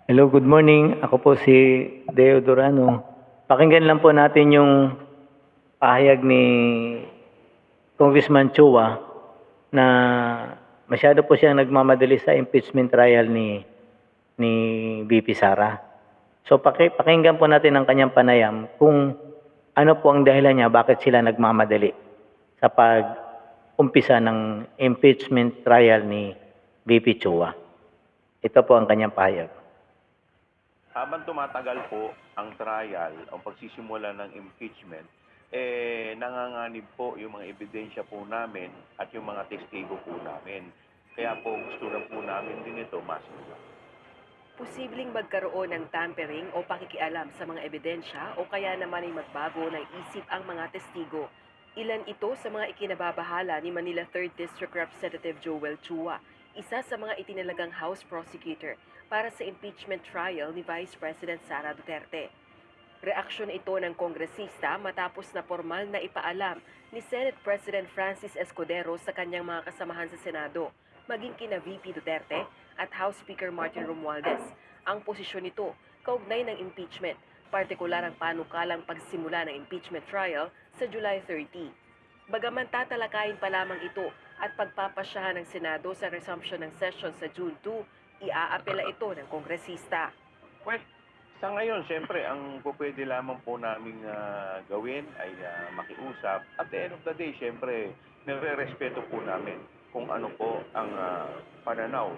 Hello, good morning. Ako po si Deo Durano. Pakinggan lang po natin yung pahayag ni Congressman Chua na masyado po siyang nagmamadali sa impeachment trial ni VP Sara. So pakinggan po natin ang kanyang panayam kung ano po ang dahilan niya bakit sila nagmamadali sa pag-umpisa ng impeachment trial ni VP Chua. Ito po ang kanyang pahayag. Habang tumatagal po ang trial, ang pagsisimula ng impeachment, nanganganib po yung mga ebidensya po namin at yung mga testigo po namin. Kaya po gusto na po namin din ito masunod. Posibleng magkaroon ng tampering o pakikialam sa mga ebidensya o kaya naman ay magbago ng isip ang mga testigo. Ilan ito sa mga ikinababahala ni Manila 3rd District Representative Joel Chua, isa sa mga itinalagang House Prosecutor para sa impeachment trial ni Vice President Sara Duterte. Reaksyon ito ng kongresista matapos na formal na ipaalam ni Senate President Francis Escudero sa kanyang mga kasamahan sa Senado, maging kina VP Duterte at House Speaker Martin Romualdez. Ang posisyon nito kaugnay ng impeachment, partikular ang panukalang pagsimula ng impeachment trial sa July 30. Bagaman tatalakayin pa lamang ito at pagpapasyahan ng Senado sa resumption ng session sa June 2, iaapela ito ng kongresista. Well, sa ngayon, siyempre, ang pwede lamang po namin gawin ay makiusap. At the end of the day, siyempre, nire-respeto po namin kung ano po ang pananaw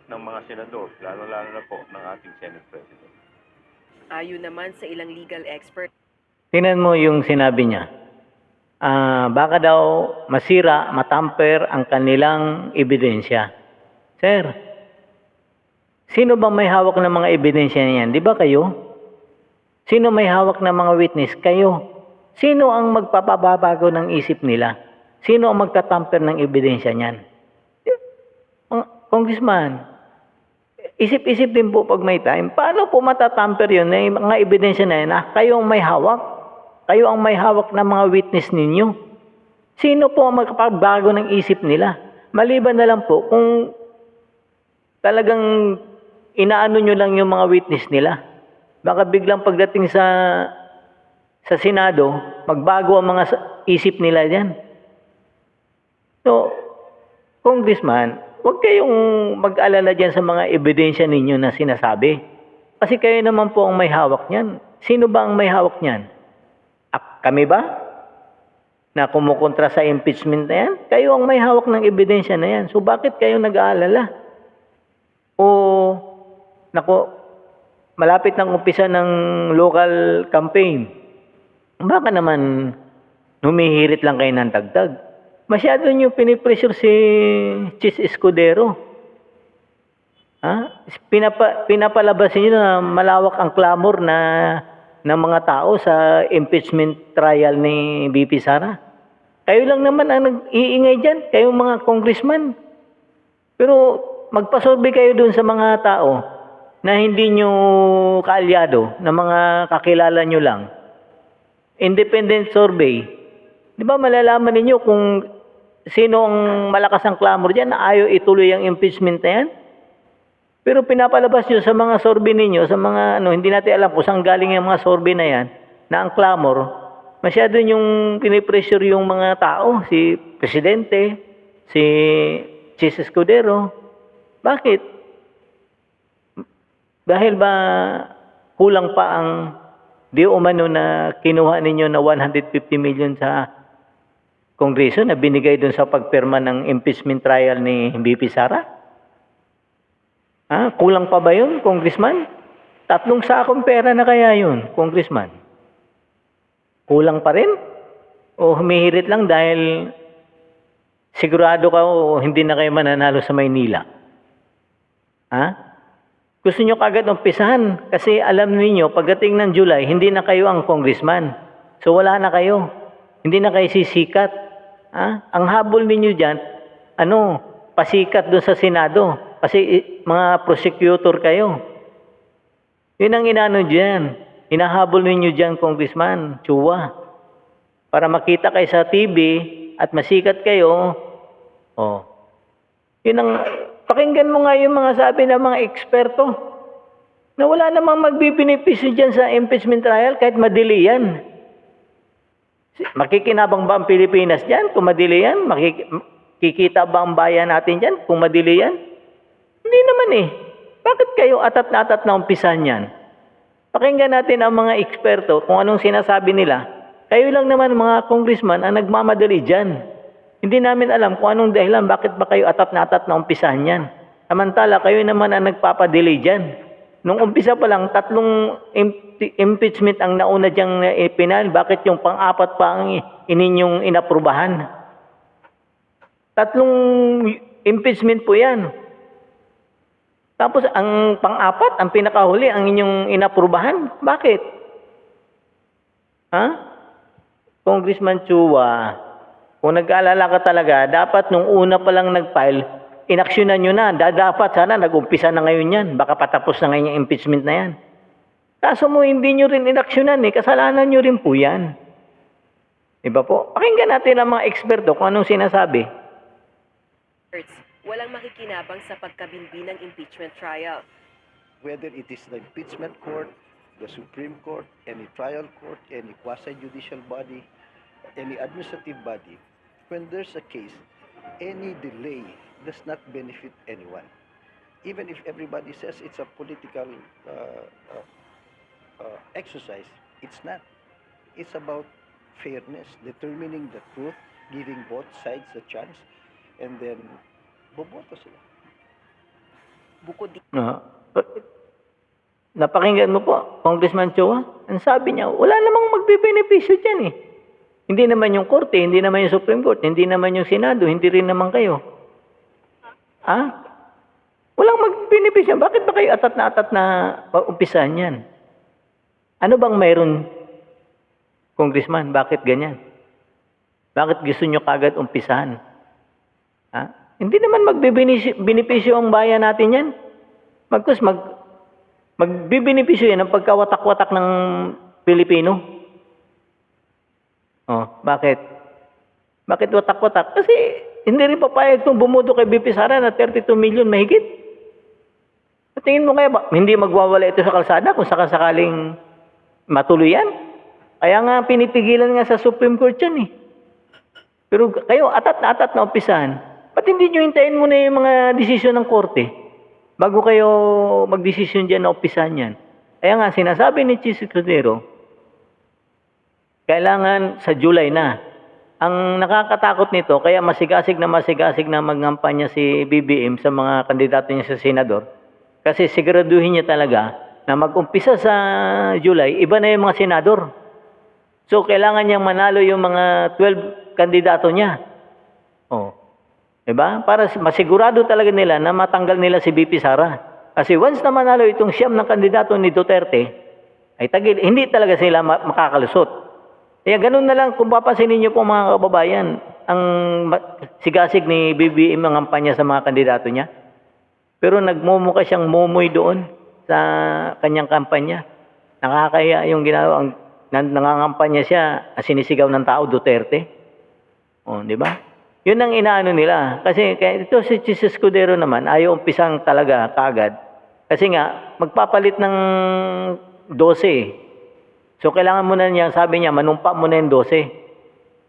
ng mga senador, lalo-lalo na po ng ating Senate President. Ayon naman sa ilang legal expert, Tingnan mo yung sinabi niya. Baka daw masira, matamper ang kanilang ebidensya. Sir, sino bang may hawak ng mga ebidensya niyan? Di ba kayo? Sino may hawak ng mga witness? Kayo. Sino ang magpapababago ng isip nila? Sino ang magtatamper ng ebidensya niyan? Congressman, isip-isip din po pag may time. Paano po matatamper yun? Mga ebidensya na yun, kayo ang may hawak. Kayo ang may hawak ng mga witness ninyo. Sino po ang magpapabago ng isip nila? Maliban na lang po kung talagang inaano nyo lang yung mga witness nila. Baka biglang pagdating sa Senado, magbago ang mga isip nila diyan. So, Congressman, huwag kayong mag-alala dyan sa mga ebidensya ninyo na sinasabi. Kasi kayo naman po ang may hawak niyan. Sino ba ang may hawak niyan? Kami ba? Na kumukontra sa impeachment na yan? Kayo ang may hawak ng ebidensya na yan. So bakit kayo nag-aalala? O, malapit ng umpisa ng local campaign. Baka naman humihirit lang kayo ng dagdag. Masyado nyo pinipressure si Chis Escudero. Pinapalabas niyo na malawak ang clamor ng mga tao sa impeachment trial ni VP Sara. Kayo lang naman ang nag-iingay dyan, kayong mga congressman. Pero magpasurvey kayo dun sa mga tao na hindi nyo kaalyado, na mga kakilala nyo lang. Independent survey. Di ba malalaman ninyo kung sino ang malakas ang clamor dyan na ayaw ituloy ang impeachment na yan? Pero pinapalabas nyo sa mga survey ninyo, sa mga hindi natin alam kung saan galing yung mga survey na yan, na ang clamor, masyado yung pinipressure yung mga tao, si Presidente, si Chis Escudero. Bakit? Dahil ba kulang pa ang di umano na kinuha ninyo na 150 million sa Kongreso na binigay dun sa pagpirma ng impeachment trial ni VP Sara? Kulang pa ba yun, Congressman? 3 sakong pera na kaya yun, Congressman? Kulang pa rin? O humihirit lang dahil sigurado ka o hindi na kayo mananalo sa Maynila? Gusto nyo kagad umpisahan kasi alam niyo pagdating ng July, hindi na kayo ang congressman. So wala na kayo. Hindi na kayo sisikat. Ang habol ninyo dyan, pasikat doon sa Senado. Kasi mga prosecutor kayo. Yun ang inano dyan. Hinahabol ninyo dyan, Congressman Chua. Para makita kayo sa TV at masikat kayo. Yun ang, pakinggan mo nga yung mga sabi ng mga eksperto. Na wala namang magbibenepisyo dyan sa impeachment trial kahit madili yan. Makikinabang ba ang Pilipinas dyan kung madili yan? Makikita ba ang bayan natin dyan kung madili yan? Hindi naman eh. Bakit kayo atat na atat na umpisan yan? Pakinggan natin ang mga eksperto kung anong sinasabi nila. Kayo lang naman mga congressman ang nagmamadali dyan. Hindi namin alam kung anong dahilan bakit ba kayo atat na umpisahan yan. Samantala, kayo naman ang nagpapadili dyan. Nung umpisa pa lang, 3 impeachment ang nauna diyang ipinal. Bakit yung pang-apat pa ang ininyong inaprubahan? 3 impeachment po yan. Tapos ang pang-apat, ang pinakahuli, ang inyong inaprubahan. Bakit? Ha? Congressman Chua, kung nag-aalala ka talaga, dapat nung una pa lang nag-file, inaksyonan nyo na. Dapat sana nag-umpisa na ngayon yan. Baka patapos na ngayon yung impeachment na yan. Kaso mo hindi nyo rin inaksyonan eh. Kasalanan nyo rin po yan. Diba po? Pakinggan natin ang mga eksperto kung anong sinasabi. Walang makikinabang sa pagkabinbi ng impeachment trial. Whether it is the impeachment court, the Supreme Court, any trial court, any quasi-judicial body, any administrative body, when there's a case, any delay does not benefit anyone. Even if everybody says it's a political exercise, it's not. It's about fairness, determining the truth, giving both sides a chance, and then boboto sila. Bukod dito, Napakinggan mo po, Congressman Chua. Ang sabi niya, wala namang magbibenepisyo dyan eh. Hindi naman yung korte, hindi naman yung Supreme Court, hindi naman yung Senado, hindi rin naman kayo. Ha? Walang magbenepisyo. Bakit ba kayo atat na umpisahan yan? Ano bang mayroon, Congressman? Bakit ganyan? Bakit gusto nyo kagad umpisahan? Ha? Hindi naman magbibenepisyo ang bayan natin yan. Magbibenepisyo yan ang pagkawatak-watak ng Pilipino. Oh, bakit? Bakit watak-watak? Kasi hindi rin papayag itong bumudo kay BP Sara na 32 million mahigit. Tingin mo kaya ba, hindi magwawala ito sa kalsada kung sakasakaling matuloy yan? Kaya nga pinipigilan nga sa Supreme Court yan eh. Pero kayo atat na umpisahan. Ba't hindi nyo hintayin muna yung mga desisyon ng korte bago kayo magdesisyon dyan na umpisahan yan? Kaya nga sinasabi ni Chief Secretary, kailangan sa July na. Ang nakakatakot nito, kaya masigasig na magkampanya si BBM sa mga kandidato niya sa senador. Kasi siguraduhin niya talaga na mag-umpisa sa July, iba na yung mga senador. So, kailangan niyang manalo yung mga 12 kandidato niya. Oh. Diba? Para masigurado talaga nila na matanggal nila si BP Sara. Kasi once na manalo itong siyam ng kandidato ni Duterte, ay hindi talaga sila makakalusot. Kaya ganun na lang kung papansinin niyo po mga kababayan, ang sigasig ni BBM ang kampanya sa mga kandidato niya. Pero nagmumukha siyang mumoy doon sa kanyang kampanya. Nakakaya yung ginawa, nangangampanya siya, sinisigaw ng tao, Duterte. O, di ba? Yun ang inaano nila. Kasi ito si Chief Escudero naman, ayaw umpisang talaga kagad. Kasi nga, magpapalit ng 12. So, kailangan mo na niya, sabi niya, manumpa mo na yung 12.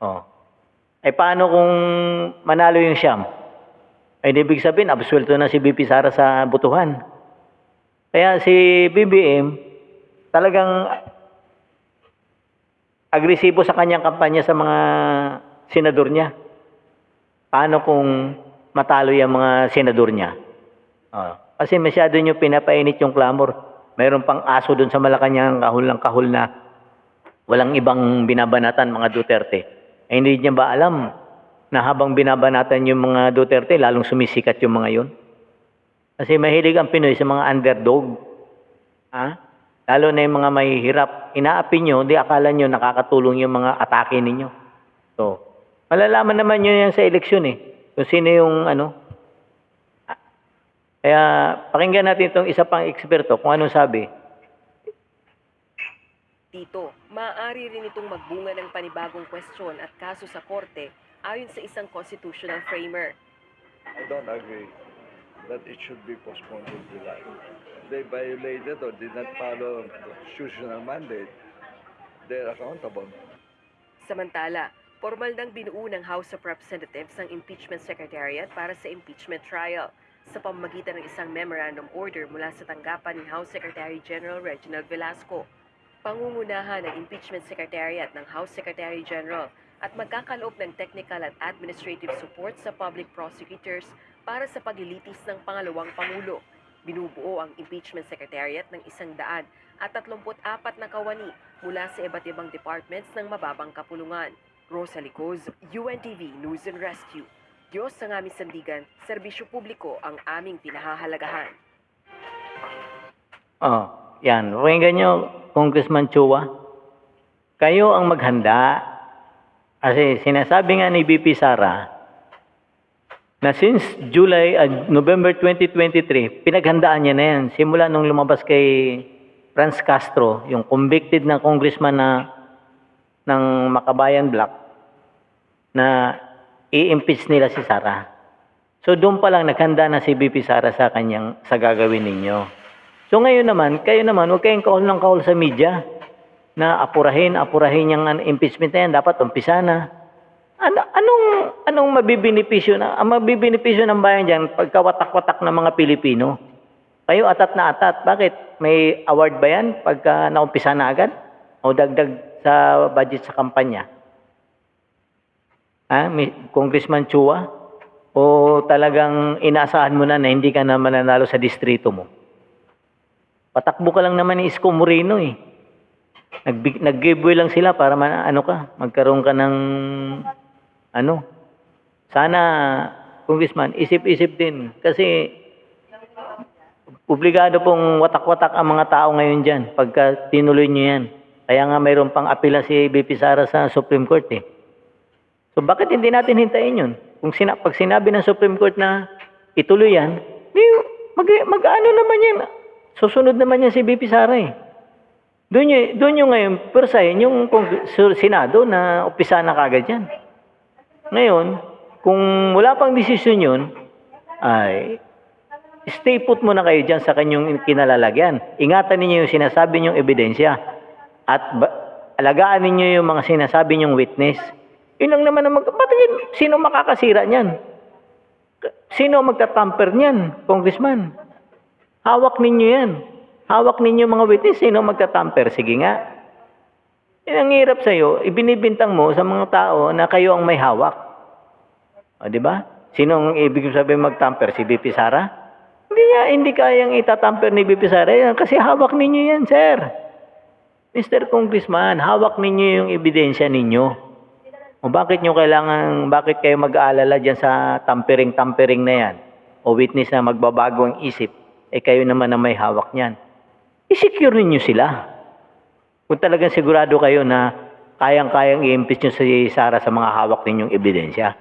Oh. Ay, paano kung manalo yung siyam? Ay, ibig sabihin, absuelto na si BP Sara sa butuhan. Kaya si BBM, talagang agresibo sa kanyang kampanya sa mga senador niya. Paano kung matalo yung mga senador niya? Kasi masyado nyo pinapainit yung clamor. Mayroon pang aso dun sa Malacanang, kahul na walang ibang binabanatan mga Duterte. Eh, hindi niya ba alam na habang binabanatan yung mga Duterte, lalong sumisikat yung mga yun? Kasi mahilig ang Pinoy sa mga underdog. Lalo na yung mga mahihirap. Inaapi nyo, di akala nyo nakakatulong yung mga atake ninyo. So, malalaman naman nyo yan sa eleksyon eh. Kung sino yung ano. Kaya pakinggan natin itong isa pang eksperto kung anong sabi. dito, maaari rin itong magbunga ng panibagong kwestiyon at kaso sa korte ayon sa isang constitutional framer. I don't agree. that it should be postponed in July. They violated or did not follow the constitutional mandate, they're accountable. Samantala, formal nang binuo ng House of Representatives ang impeachment secretariat para sa impeachment trial sa pamamagitan ng isang memorandum order mula sa tanggapan ni House Secretary General Reginald Velasco. Pangungunahan ng impeachment secretariat ng House Secretary General at magkakaloob ng technical at administrative support sa public prosecutors para sa paglilitis ng pangalawang Pangulo. Binubuo ang impeachment secretariat ng 134 na kawani mula sa iba't ibang departments ng mababang kapulungan. Rosa Licoz, UNTV News and Rescue. Diyos ang aming sandigan, serbisyo publiko ang aming pinahahalagahan. Oh, yan. Pakinggan nyo, Congressman Chua. Kayo ang maghanda. Kasi sinasabi nga ni BP Sara na since November 2023, pinaghandaan niya na yan. Simula nung lumabas kay Franz Castro, yung convicted na congressman ng Makabayan Black, na i-impeach nila si Sara. So doon pa lang naghanda na si BP Sara sa gagawin ninyo. So ngayon naman, kayo naman, huwag kayong kaul ng kaul sa media na apurahin yung impeachment na yan. Dapat umpisa na. Anong mabibinipisyo na? Ang mabibinipisyo ng bayan dyan, pagkawatak-watak ng mga Pilipino. Kayo atat na atat. Bakit? May award ba yan pagka naumpisa na agad? O dagdag sa budget sa kampanya? Congressman Chua? O talagang inaasahan mo na hindi ka na mananalo sa distrito mo? Patakbo ka lang naman ni Isko Moreno eh. Nag-giveaway lang sila para magkaroon ka ng sana, Congressman, isip-isip din. Kasi obligado pong watak-watak ang mga tao ngayon dyan pagka tinuloy nyo yan. Kaya nga mayroon pang apela si BP Sara sa Supreme Court eh. So bakit hindi natin hintayin yun? Pag sinabi ng Supreme Court na ituloy yan, mag-ano naman yan? Susunod naman yan si BP Sara eh. Doon yung ngayon, persahin yung Senado na umpisa na kagad yan. Ngayon, kung wala pang desisyon yun, ay stay put muna kayo dyan sa kanyang kinalalagyan. Ingatan ninyo yung sinasabi niyong ebidensya. At alagaan ninyo yung mga sinasabi niyong witness. Yun lang naman ang sino makakasira niyan? Sino magtatamper niyan, Congressman? Hawak ninyo yan. Hawak ninyo mga witness. Sino magtatamper? Sige nga. Yan ang hirap sa'yo. Ibinibintang mo sa mga tao na kayo ang may hawak. O, di ba? Sino ang ibig sabihin magtamper? Si BP Sara? Hindi kayang itatamper ni BP Sara yan kasi hawak ninyo yan, sir. Mr. Congressman, hawak ninyo yung ebidensya ninyo. O bakit kayo mag-aalala dyan sa tampering na yan? O witness na magbabago ang isip, kayo naman na may hawak niyan. I-secure ninyo sila. Kung talagang sigurado kayo na kayang-kayang i-impeach nyo si Sara sa mga hawak ninyong ebidensya.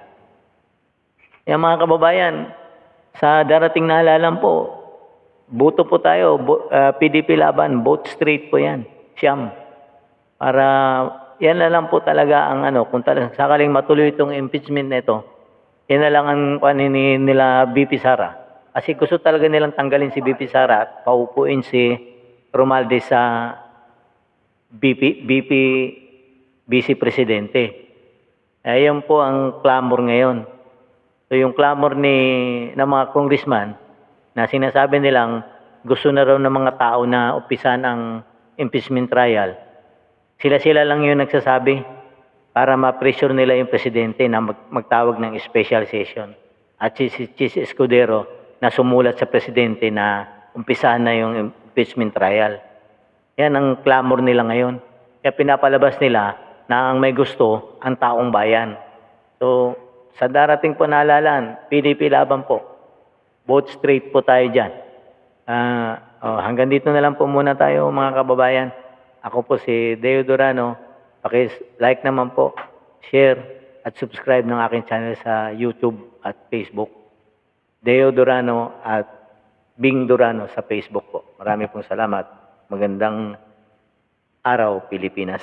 Yan mga kababayan, sa darating na halalan po, boto po tayo, PDP laban, vote straight po yan, siyam. Para yan na lang po talaga ang kung sakaling matuloy itong impeachment na ito, yan na lang ang nila BP Sara. Kasi gusto talaga nilang tanggalin si BP Sara at paupuin si Romualdez sa Vice Presidente. Ayan po ang clamor ngayon. So yung clamor ng mga congressman na sinasabi nilang gusto na raw ng mga tao na umpisan ang impeachment trial. Sila lang yung nagsasabi para ma-pressure nila yung presidente na magtawag ng special session. At si Chis Escudero na sumulat sa presidente na umpisahan na yung impeachment trial. Yan ang clamor nila ngayon. Kaya pinapalabas nila na ang may gusto ang taong bayan. So, sa darating po na halalan, PDP laban po. Vote straight po tayo dyan. Hanggang dito na lang po muna tayo mga kababayan. Ako po si Deo Durano. Paki-like naman po, share at subscribe ng aking channel sa YouTube at Facebook. Deo Durano at Bing Durano sa Facebook po. Marami pong salamat. Magandang araw, Pilipinas.